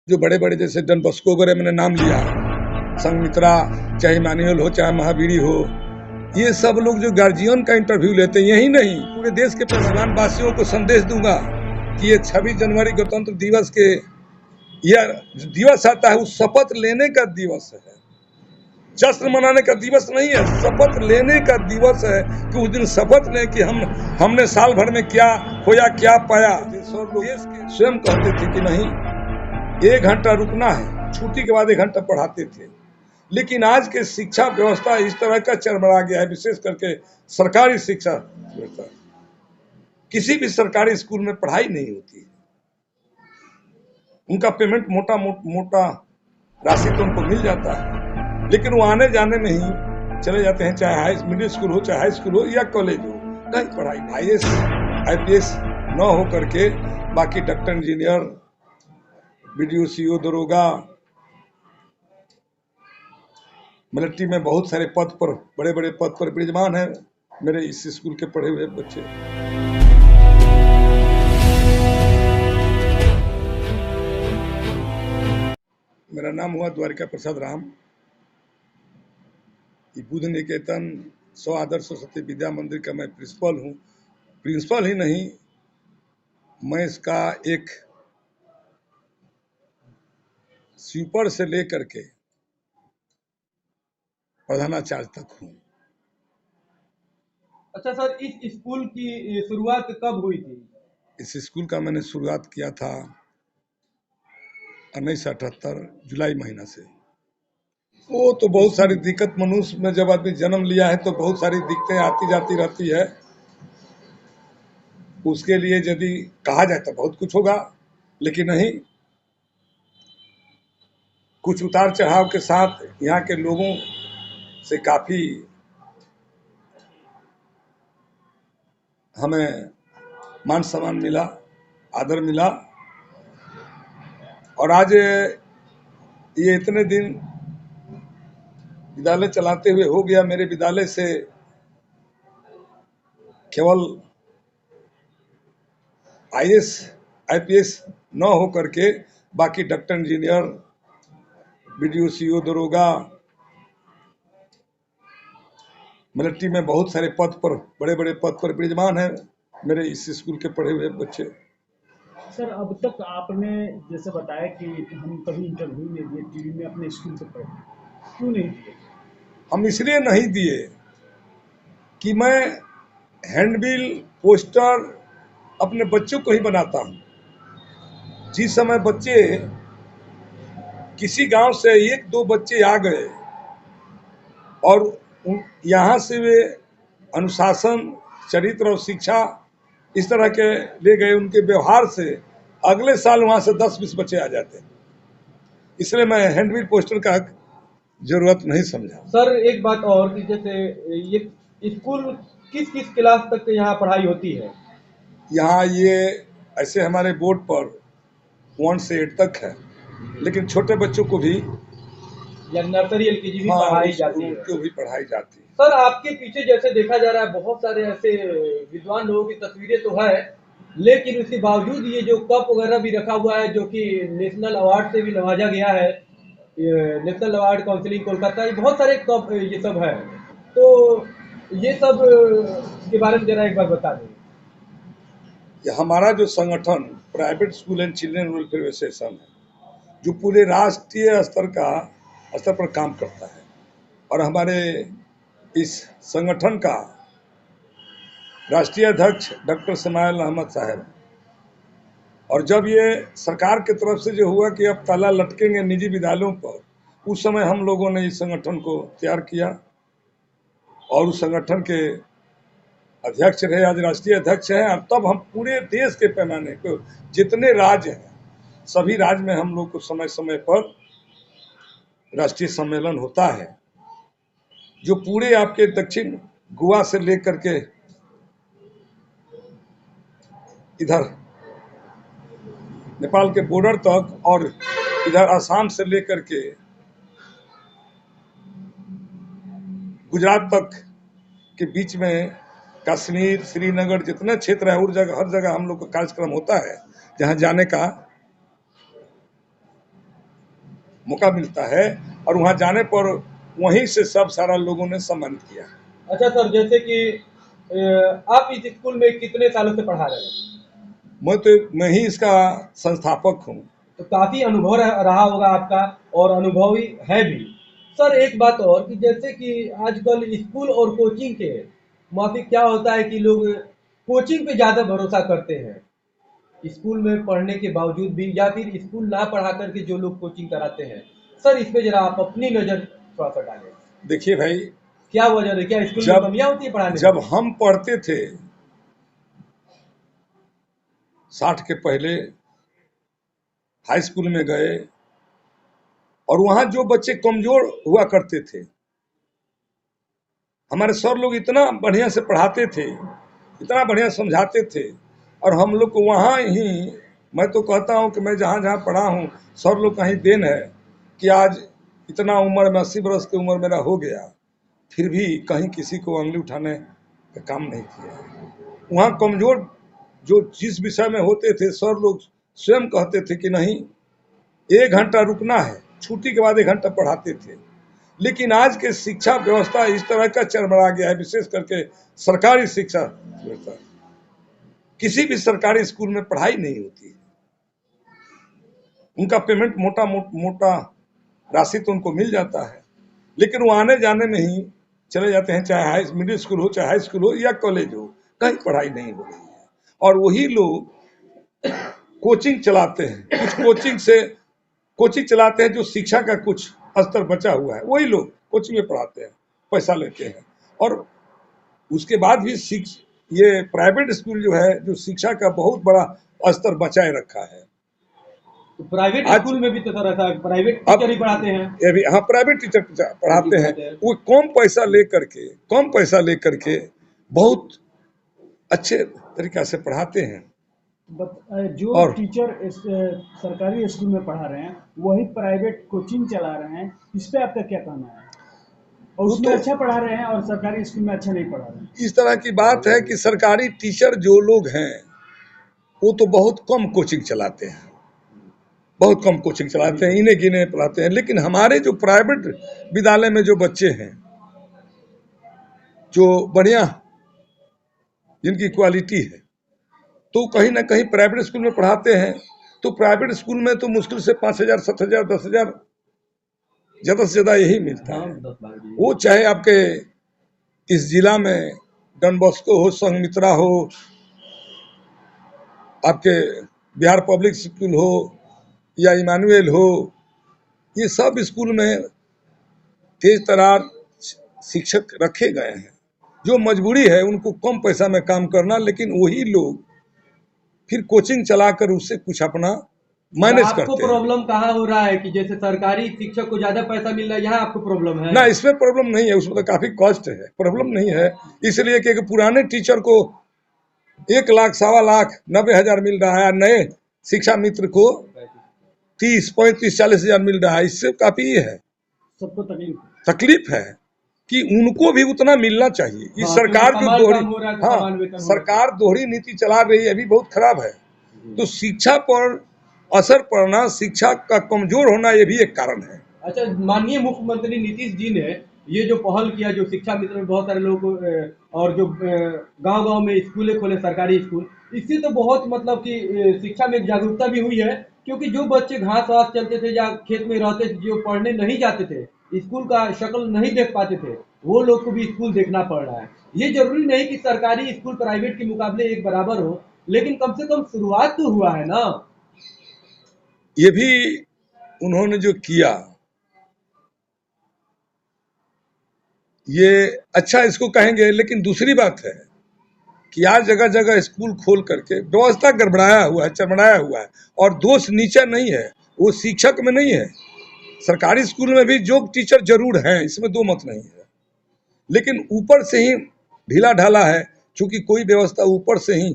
जो बड़े बड़े जैसे डन बस्को वगैरह मैंने नाम लिया, संघमित्रा, चाहे मैनुअल हो चाहे महावीरी हो, ये सब लोग जो गार्जियन का इंटरव्यू लेते हैं, यही नहीं पूरे देश के परिवार वासियों को संदेश दूंगा कि ये 26 जनवरी गणतंत्र दिवस के यह दिवस आता है, उस शपथ लेने का दिवस है, जश्न मनाने का दिवस नहीं है, शपथ लेने का दिवस है कि उस दिन शपथ लें कि हमने साल भर में क्या खोया क्या पाया। स्वयं कहते थे कि नहीं 1 घंटा रुकना है, छुट्टी के बाद 1 घंटा पढ़ाते थे। लेकिन आज के शिक्षा व्यवस्था इस तरह का चरमरा गया है, विशेष करके सरकारी शिक्षा व्यवस्था। किसी भी सरकारी स्कूल में पढ़ाई नहीं होती है, उनका पेमेंट मोटा राशि तो उनको मिल जाता है, लेकिन वो आने जाने में ही चले जाते हैं, चाहे मिडिल स्कूल हो चाहे हाई स्कूल हो या कॉलेज हो, कहीं पढ़ाई IAS IPS न हो करके बाकी डॉक्टर, इंजीनियर, BDO, CO, दरोगा, मिलिट्री में बहुत सारे पद पर, बड़े बड़े पद पर विराजमान है मेरे इस स्कूल के पढ़े हुए बच्चे। मेरा नाम हुआ द्वारिका प्रसाद राम। बुद्ध निकेतन 100 आदर्श सरस्वती विद्या मंदिर का मैं प्रिंसिपल हूँ। प्रिंसिपल ही नहीं, मैं इसका एक स्वीपर से लेकर के प्रधानाचार्य तक हूँ। अच्छा सर, इस स्कूल की शुरुआत कब हुई थी? इस स्कूल का मैंने शुरुआत किया था 1978 जुलाई महीना से। वो तो बहुत सारी दिक्कत, मनुष्य में जब आदमी जन्म लिया है तो बहुत सारी दिक्कतें आती जाती रहती है। उसके लिए यदि कहा जाए तो बहुत कुछ होगा, लेकिन नहीं, कुछ उतार चढ़ाव के साथ यहाँ के लोगों से काफी हमें मान सम्मान मिला, आदर मिला। और आज ये इतने दिन विद्यालय चलाते हुए हो गया, मेरे विद्यालय से केवल IAS IPS न हो करके बाकी डॉक्टर, इंजीनियर, BDO, CO, दरोगा, मिलिट्री में बहुत सारे पद पर, बड़े बड़े पद पर विराजमान है मेरे इस स्कूल के पढ़े हुए बच्चे। सर, अब तक आपने जैसे बताया कि हम कभी इंटरव्यू नहीं दिए, टीवी में अपने स्कूल से पढ़े, क्यों नहीं दिए? हम इसलिए नहीं दिए कि मैं हैंडबिल, पोस्टर अपने बच्चों को ही बनाता हूँ। जिस समय बच्चे किसी गांव से 1-2 बच्चे आ गए और यहाँ से वे अनुशासन, चरित्र और शिक्षा इस तरह के ले गए, उनके व्यवहार से अगले साल वहां से 10-20 बच्चे आ जाते हैं। इसलिए मैं हैंडबिल, पोस्टर का जरूरत नहीं समझा। सर एक बात और कि जैसे ये स्कूल किस किस क्लास तक यहाँ पढ़ाई होती है? यहाँ ये ऐसे हमारे बोर्ड पर 1 से 8 तक है, लेकिन छोटे बच्चों को भी या नर्सरी LKG भी पढ़ाई जाती है? उनको भी पढ़ाई जाती है। सर आपके पीछे जैसे देखा जा रहा है बहुत सारे ऐसे विद्वान लोगों की तस्वीरें तो है, लेकिन उसके बावजूद ये जो कप वगैरह भी रखा हुआ है जो कि नेशनल अवार्ड से भी नवाजा गया है, नेशनल अवार्ड काउंसिलिंग कोलकाता, ये बहुत सारे कप ये सब है, तो ये सब के बारे में जरा एक बार बता दें। हमारा जो संगठन private school and children welfare association है, जो पूरे राष्ट्रीय स्तर पर काम करता है, और हमारे इस संगठन का राष्ट्रीय अध्यक्ष डॉक्टर समायल अहमद साहब। और जब ये सरकार की तरफ से जो हुआ कि अब ताला लटकेंगे निजी विद्यालयों पर, उस समय हम लोगों ने इस संगठन को तैयार किया और उस संगठन के अध्यक्ष रहे, आज राष्ट्रीय अध्यक्ष हैं। और तब हम पूरे देश के पैमाने को, जितने राज्य हैं सभी राज्य में हम लोग को समय समय पर राष्ट्रीय सम्मेलन होता है, जो पूरे आपके दक्षिण गोवा से लेकर के इधर नेपाल के बॉर्डर तक और इधर असम से लेकर के गुजरात तक के बीच में कश्मीर, श्रीनगर, जितने क्षेत्र है हर जगह हम लोग का कार्यक्रम होता है, जहां जाने का मौका मिलता है, और वहाँ जाने पर वहीं से सब सारा लोगों ने सम्मानित किया। अच्छा सर, जैसे कि आप इस स्कूल में कितने सालों से पढ़ा रहे हैं? मैं ही इसका संस्थापक हूँ। तो काफी अनुभव रहा होगा आपका, और अनुभवी है भी। सर एक बात और, कि जैसे कि आजकल स्कूल और कोचिंग के माफिक क्या होता है कि लोग कोचिंग पे ज्यादा भरोसा करते हैं स्कूल में पढ़ने के बावजूद भी, या फिर स्कूल ना पढ़ा करके जो लोग कोचिंग कराते हैं। सर इस पे जरा आप अपनी नजर थोड़ा सा डालें। देखिए भाई, क्या वजह है, क्या स्कूल में जब कमियां होती है पढ़ाने जब में? हम पढ़ते थे 60 के पहले, हाई स्कूल में गए, और वहाँ जो बच्चे कमजोर हुआ करते थे, हमारे सर लोग इतना बढ़िया से पढ़ाते थे, इतना बढ़िया समझाते थे, और हम लोग को वहाँ ही, मैं तो कहता हूँ कि मैं जहाँ जहाँ पढ़ा हूँ, सर लोग का ही देन है कि आज इतना उम्र में 80 बरस की उम्र मेरा हो गया, फिर भी कहीं किसी को उंगली उठाने का काम नहीं किया। वहाँ कमजोर जो जिस विषय में होते थे, सर लोग स्वयं कहते थे कि नहीं, 1 घंटा रुकना है, छुट्टी के बाद 1 घंटा पढ़ाते थे। लेकिन आज के शिक्षा व्यवस्था इस तरह का चरमरा गया है, विशेष करके सरकारी शिक्षा व्यवस्था। किसी भी सरकारी स्कूल में पढ़ाई नहीं होती है। उनका पेमेंट मोटा राशि तो उनको मिल जाता है, लेकिन वो आने जाने में ही चले जाते हैं, चाहे मिडिल स्कूल हो, चाहे हाई स्कूल हो या कॉलेज हो, कहीं पढ़ाई नहीं हो रही है। और वही लोग कोचिंग चलाते हैं, कुछ कोचिंग चलाते हैं, जो शिक्षा का कुछ स्तर बचा हुआ है, वही लोग कोचिंग में पढ़ाते हैं, पैसा लेते हैं। और उसके बाद भी ये प्राइवेट स्कूल जो है, जो शिक्षा का बहुत बड़ा स्तर बचाए रखा है। तो प्राइवेट स्कूल में भी तो सर ऐसा प्राइवेट अब टीचर ही पढ़ाते हैं। ये भी, हाँ, प्राइवेट टीचर पढ़ाते हैं, वो कम पैसा लेकर के बहुत अच्छे तरीका से पढ़ाते हैं। जो और टीचर सरकारी स्कूल में पढ़ा रहे हैं वही प्राइवेट कोचिंग चला रहे हैं, इस पे आपका क्या कहना है? और उसमें तो अच्छा पढ़ा रहे हैं और सरकारी स्कूल में अच्छा नहीं पढ़ा रहे हैं। इस तरह की बात है कि सरकारी टीचर जो लोग हैं, वो तो बहुत कम कोचिंग चलाते हैं, बहुत कम कोचिंग चलाते हैं, इन्हें गिने पढ़ाते हैं। लेकिन हमारे जो प्राइवेट विद्यालय में जो बच्चे हैं, जो बढ़िया जिनकी क्वालिटी है, तो कहीं ना कहीं प्राइवेट स्कूल में पढ़ाते हैं। तो प्राइवेट स्कूल में तो मुश्किल से 5,000, 7,000, 10,000 ज्यादा से ज्यादा यही मिलता है। वो चाहे आपके इस जिला में डॉन बॉस्को हो, संघ मित्रा हो, आपके बिहार पब्लिक स्कूल हो या इमानुएल हो, ये सब स्कूल में तेज तरार शिक्षक रखे गए हैं। जो मजबूरी है उनको कम पैसा में काम करना, लेकिन वही लोग फिर कोचिंग चलाकर उससे कुछ अपना मैनेज करते हैं। आपको प्रॉब्लम कहाँ हो रहा है कि जैसे सरकारी शिक्षक को ज्यादा पैसा मिल रहा है, यहाँ आपको प्रॉब्लम है? ना, इसमें प्रॉब्लम नहीं है, उसमें तो काफी कॉस्ट है, प्रॉब्लम नहीं है। इसलिए कि पुराने टीचर को 1 लाख, 1.25 लाख, 90,000 मिल रहा है, नए शिक्षा मित्र को 30, 35, 40,000 मिल रहा है। इससे काफी है, सबको तकलीफ है कि उनको भी उतना मिलना चाहिए। ये सरकार जो सरकार दोहरी नीति चला रही है, अभी बहुत खराब है। तो शिक्षा पर असर पड़ना, शिक्षा का कमजोर होना, ये भी एक कारण है। अच्छा, माननीय मुख्यमंत्री नीतीश जी ने ये जो पहल किया, जो शिक्षा मित्र में बहुत सारे लोग, और जो गांव-गांव में स्कूलें खोले, सरकारी स्कूल, इससे तो बहुत मतलब कि शिक्षा में जागरूकता भी हुई है। क्योंकि जो बच्चे घास वास चलते थे या खेत में रहते थे, जो पढ़ने नहीं जाते थे, स्कूल का शक्ल नहीं देख पाते थे, वो लोग को भी स्कूल देखना पड़ रहा है। ये जरूरी नहीं कि सरकारी स्कूल प्राइवेट के मुकाबले एक बराबर हो, लेकिन कम से कम शुरुआत तो हुआ है ना। ये भी उन्होंने जो किया, ये अच्छा इसको कहेंगे। लेकिन दूसरी बात है कि आज जगह जगह स्कूल खोल करके व्यवस्था गड़बड़ाया हुआ है, चरमराया हुआ है। और दोष नीचे नहीं है, वो शिक्षक में नहीं है। सरकारी स्कूल में भी जो टीचर जरूर हैं, इसमें दो मत नहीं है, लेकिन ऊपर से ही ढीला ढाला है। क्योंकि कोई व्यवस्था ऊपर से ही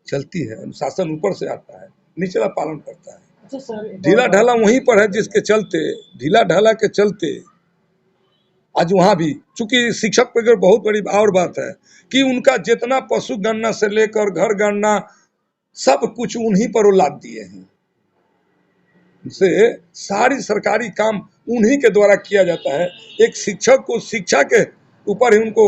चलती है, अनुशासन ऊपर से आता है, निचला पालन करता है। अच्छा सर, ढीला ढाला वहीं पर है, जिसके चलते, ढीला ढाला के चलते आज वहां भी, चूंकि शिक्षक पर बहुत बड़ी और बात है कि उनका जितना पशु गणना से लेकर घर गणना सब कुछ उन्हीं पर वो लाद दिए हैं। से सारी सरकारी काम उन्हीं के द्वारा किया जाता है। एक शिक्षक को शिक्षा के ऊपर ही उनको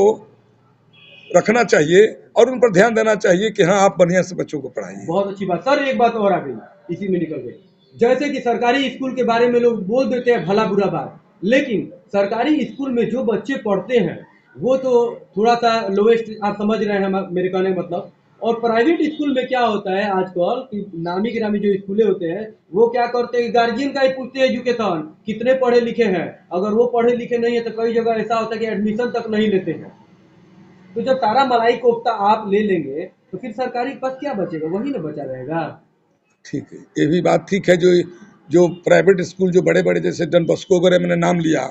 रखना चाहिए और उन पर ध्यान देना चाहिए कि हाँ आप बढ़िया से बच्चों को पढ़ाइए। बहुत अच्छी बात सर। एक बात और आ गई, इसी में निकल गई। जैसे कि सरकारी स्कूल के बारे में लोग बोल देते हैं भला बुरा बात, लेकिन सरकारी स्कूल में जो बच्चे पढ़ते हैं वो तो थोड़ा सा लोएस्ट, आप समझ रहे हैं मेरे कहने का मतलब। और प्राइवेट स्कूल में क्या होता है आजकल कि नामी गिरामी जो स्कूलें होते हैं वो क्या करते हैं, गार्जियन का ही पूछते हैं एजुकेशन कितने पढ़े लिखे हैं। अगर वो पढ़े लिखे नहीं है तो कई जगह ऐसा होता है कि एडमिशन तक नहीं लेते हैं। तो जब सारा मलाई कोफ्ता आप ले लेंगे तो फिर सरकारी के पास क्या बचेगा, वही ना बचा रहेगा। ठीक है, ये भी बात ठीक है। जो जो प्राइवेट स्कूल जो बड़े बड़े जैसे डन बस्को वगैरह मैंने नाम लिया,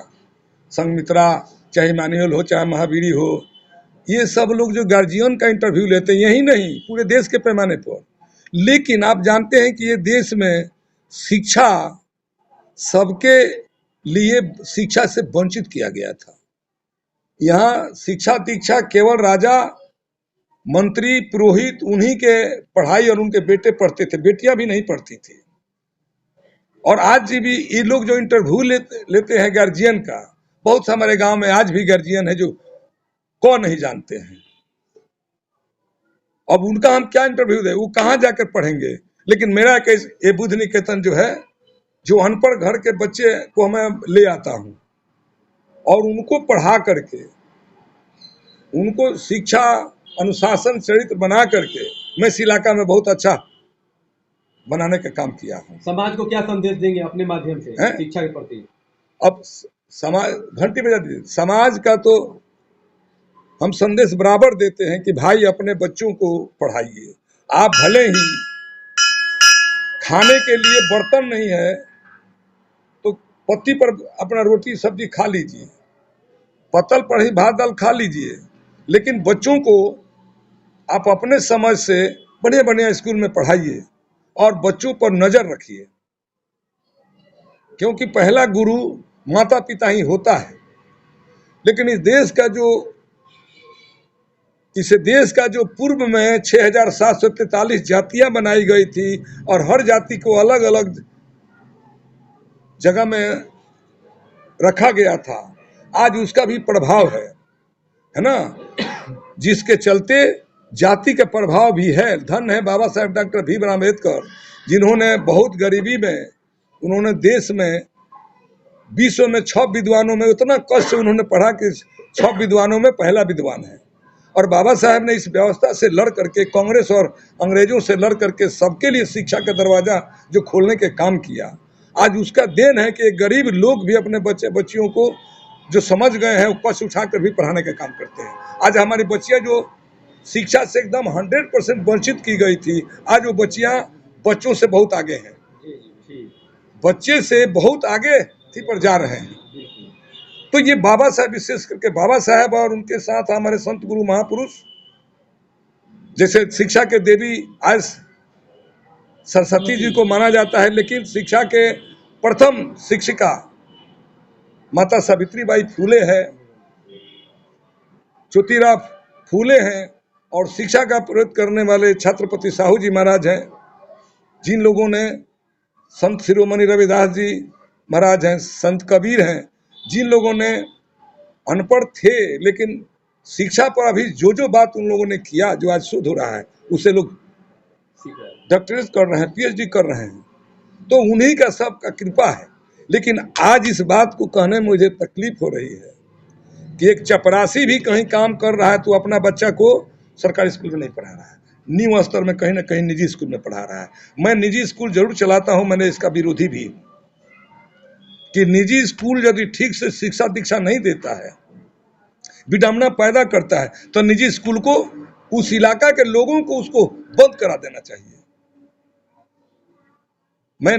संघमित्रा, चाहे इमानुएल हो चाहे महावीरी हो, ये सब लोग जो गार्जियन का इंटरव्यू लेते हैं, यही नहीं पूरे देश के पैमाने पर। लेकिन आप जानते हैं कि ये देश में शिक्षा सबके लिए शिक्षा से वंचित किया गया था। यहाँ शिक्षा दीक्षा केवल राजा, मंत्री, पुरोहित उन्हीं के पढ़ाई और उनके बेटे पढ़ते थे, बेटियां भी नहीं पढ़ती थी। और आज भी ये लोग जो इंटरव्यू लेते हैं गार्जियन का, बहुत से हमारे गांव में आज भी गार्जियन है जो कौन नहीं जानते हैं। अब उनका हम क्या इंटरव्यू दें, वो कहाँ जाकर पढ़ेंगे। लेकिन मेरा केस ये बुद्ध निकेतन जो है, जो अनपढ़ घर के बच्चे को मैं ले आता हूँ और उनको पढ़ा करके उनको शिक्षा अनुशासन चरित्र बना करके मैं इस इलाका में बहुत अच्छा बनाने का काम किया हूँ। समाज को क्या संदेश देंगे अपने माध्यम से हैं? शिक्षा के प्रति? अब समाज घंटी बजा दीजिए। समाज का तो हम संदेश बराबर देते हैं कि भाई अपने बच्चों को पढ़ाइए। आप भले ही खाने के लिए बर्तन नहीं है तो पत्ती पर अपना रोटी सब्जी खा लीजिए, पत्तल पर ही भात दाल खा लीजिए, लेकिन बच्चों को आप अपने समझ से बढ़िया बढ़िया स्कूल में पढ़ाइए और बच्चों पर नजर रखिए, क्योंकि पहला गुरु माता पिता ही होता है। लेकिन इस देश का जो पूर्व में 6743 जातियां बनाई गई थी और हर जाति को अलग अलग जगह में रखा गया था, आज उसका भी प्रभाव है ना, जिसके चलते जाति का प्रभाव भी है। धन है बाबा साहेब डॉक्टर भीमराव अम्बेडकर, जिन्होंने बहुत गरीबी में उन्होंने देश में विश्व में 6 विद्वानों में उतना कष्ट से उन्होंने पढ़ा कि 6 विद्वानों में पहला विद्वान है। और बाबा साहेब ने इस व्यवस्था से लड़ करके, कांग्रेस और अंग्रेजों से लड़ करके सबके लिए शिक्षा का दरवाजा जो खोलने के काम किया, आज उसका देन है कि गरीब लोग भी अपने बच्चियों को जो समझ गए हैं वो कष्ट उठाकर भी पढ़ाने का काम करते हैं। आज हमारी बच्चियां जो शिक्षा से एकदम 100% वंचित की गई थी, आज वो बच्चियां बच्चों से बहुत आगे हैं, बच्चे से बहुत आगे थी पर जा रहे हैं। तो ये बाबा साहब, विशेष करके बाबा साहब और उनके साथ हमारे संत गुरु महापुरुष, जैसे शिक्षा के देवी आज सरस्वती जी को माना जाता है, लेकिन शिक्षा के प्रथम शिक्षिका माता सावित्रीबाई फूले है, ज्योतिराव फूले हैं, और शिक्षा का प्रयोग करने वाले छत्रपति साहू जी महाराज हैं, जिन लोगों ने संत शिरोमणि रविदास जी महाराज हैं, संत कबीर हैं, जिन लोगों ने अनपढ़ थे लेकिन शिक्षा पर अभी जो बात उन लोगों ने किया, जो आज शुद्ध हो रहा है, उसे लोग डॉक्टरेट कर रहे हैं, पीएचडी कर रहे हैं, तो उन्हीं का सबका कृपा है। लेकिन आज इस बात को कहने में मुझे तकलीफ हो रही है कि एक चपरासी भी कहीं काम कर रहा है तो अपना बच्चा को सरकारी स्कूल में नहीं पढ़ा रहा है, निम्न स्तर में कहीं ना कहीं निजी स्कूल में पढ़ा रहा है। मैं निजी स्कूल जरूर चलाता हूं, मैंने इसका विरोधी भी कि निजी स्कूल यदि ठीक से शिक्षा दीक्षा नहीं देता है, विडंबना पैदा करता है, तो निजी स्कूल को, उस इलाका के लोगों को उसको बंद करा देना चाहिए। मैं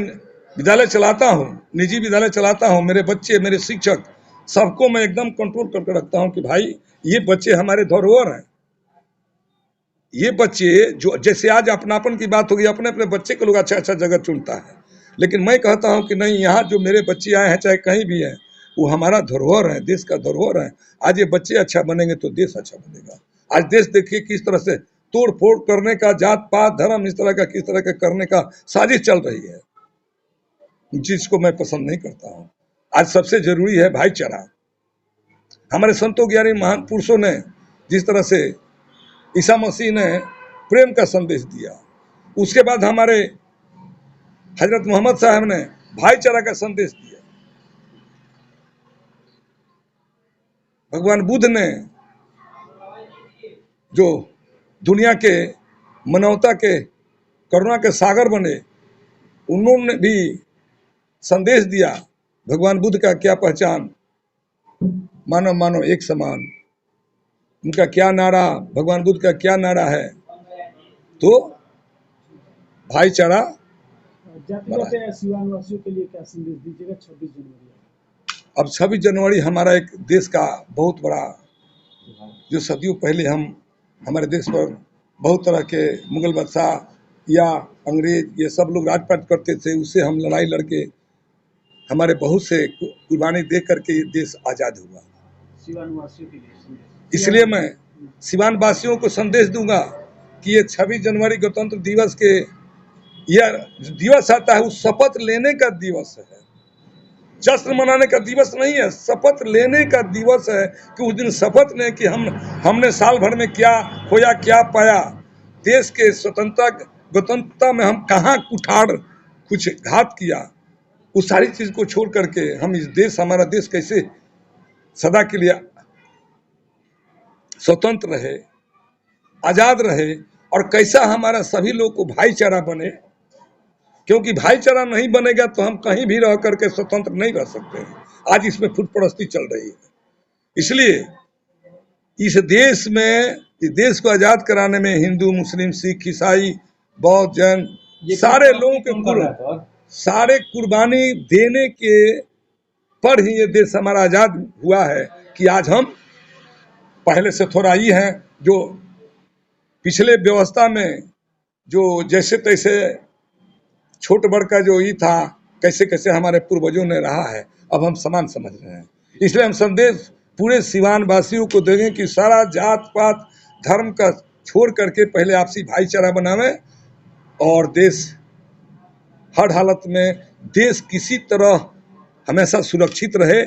विद्यालय चलाता हूं, निजी विद्यालय चलाता हूं, मेरे बच्चे, मेरे शिक्षक, सबको मैं एकदम कंट्रोल करके रखता हूं कि भाई ये बच्चे हमारे धरोहर हैं। ये बच्चे जो, जैसे आज अपनापन की बात होगी, अपने अपने बच्चे को लोग अच्छा अच्छा जगह चुनता है, लेकिन मैं कहता हूं कि नहीं, यहाँ जो मेरे बच्चे आए हैं चाहे कहीं भी हैं, वो हमारा धरोहर है, देश का धरोहर है। आज ये बच्चे अच्छा बनेंगे तो देश अच्छा बनेगा। आज देश देखिए किस तरह से तोड़ फोड़ करने का, जात पात धर्म इस तरह का किस तरह का करने का साजिश चल रही है। जिसको मैं पसंद नहीं करता हूँ। आज सबसे जरूरी है भाईचारा। हमारे संतों ज्ञानी महान पुरुषों ने जिस तरह से ईसा मसीह ने प्रेम का संदेश दिया, उसके बाद हमारे हजरत मोहम्मद साहब ने भाईचारा का संदेश दिया। भगवान बुद्ध ने जो दुनिया के मानवता के करुणा के सागर बने, उन्होंने भी संदेश दिया। भगवान बुद्ध का क्या पहचान, मानव मानव एक समान। उनका क्या नारा, भगवान बुद्ध का क्या नारा है, तो भाईचारा। जाते जाते सिवान वासियों के लिए क्या संदेश दीजिएगा 26 जनवरी? अब 26 जनवरी हमारा एक देश का बहुत बड़ा, जो सदियों पहले हमारे देश पर बहुत तरह के मुगल बादशाह या अंग्रेज ये सब लोग राजपाट करते थे, उससे हम लड़ाई लड़के हमारे बहुत से कुर्बानी दे करके ये देश आज़ाद हुआ। सिवान वासियों के लिए संदेश। इसलिए मैं सिवान वासियों को संदेश दूंगा कि ये 26 जनवरी गणतंत्र दिवस के यह दिवस आता है, उस शपथ लेने का दिवस है, जश्न मनाने का दिवस नहीं है, शपथ लेने का दिवस है कि उस दिन शपथ लें कि हमने साल भर में क्या खोया क्या पाया, देश के स्वतंत्रता में हम कहाँ कुठार कुछ घात किया, उस सारी चीज को छोड़ करके हम इस देश, हमारा देश कैसे सदा के लिए स्वतंत्र रहे, आजाद रहे, और कैसा हमारा सभी लोग को भाईचारा बने। क्योंकि भाईचारा नहीं बनेगा तो हम कहीं भी रह करके स्वतंत्र नहीं रह सकते। आज इसमें फुटपरस्ती चल रही है। इसलिए इस देश में, इस देश को आजाद कराने में हिंदू, मुस्लिम, सिख, ईसाई, बौद्ध, जैन सारे लोगों के सारे कुर्बानी देने के पर ही ये देश हमारा आजाद हुआ है कि आज हम पहले से थोड़ा ही हैं, जो पिछले व्यवस्था में जो जैसे तैसे छोट बड़ का जो ही था, कैसे कैसे हमारे पूर्वजों ने रहा है, अब हम समान समझ रहे हैं। इसलिए हम संदेश पूरे सिवान वासियों को देंगे कि सारा जात पात धर्म का छोड़ करके पहले आपसी भाईचारा बनावे, और देश हर हालत में, देश किसी तरह हमेशा सुरक्षित रहे,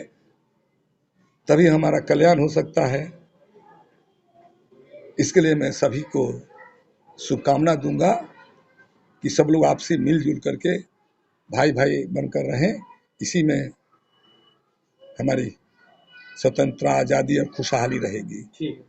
तभी हमारा कल्याण हो सकता है। इसके लिए मैं सभी को शुभकामना दूंगा कि सब लोग आपसी मिलजुल करके भाई भाई बनकर रहें। इसी में हमारी स्वतंत्रता, आज़ादी और खुशहाली रहेगी। ठीक।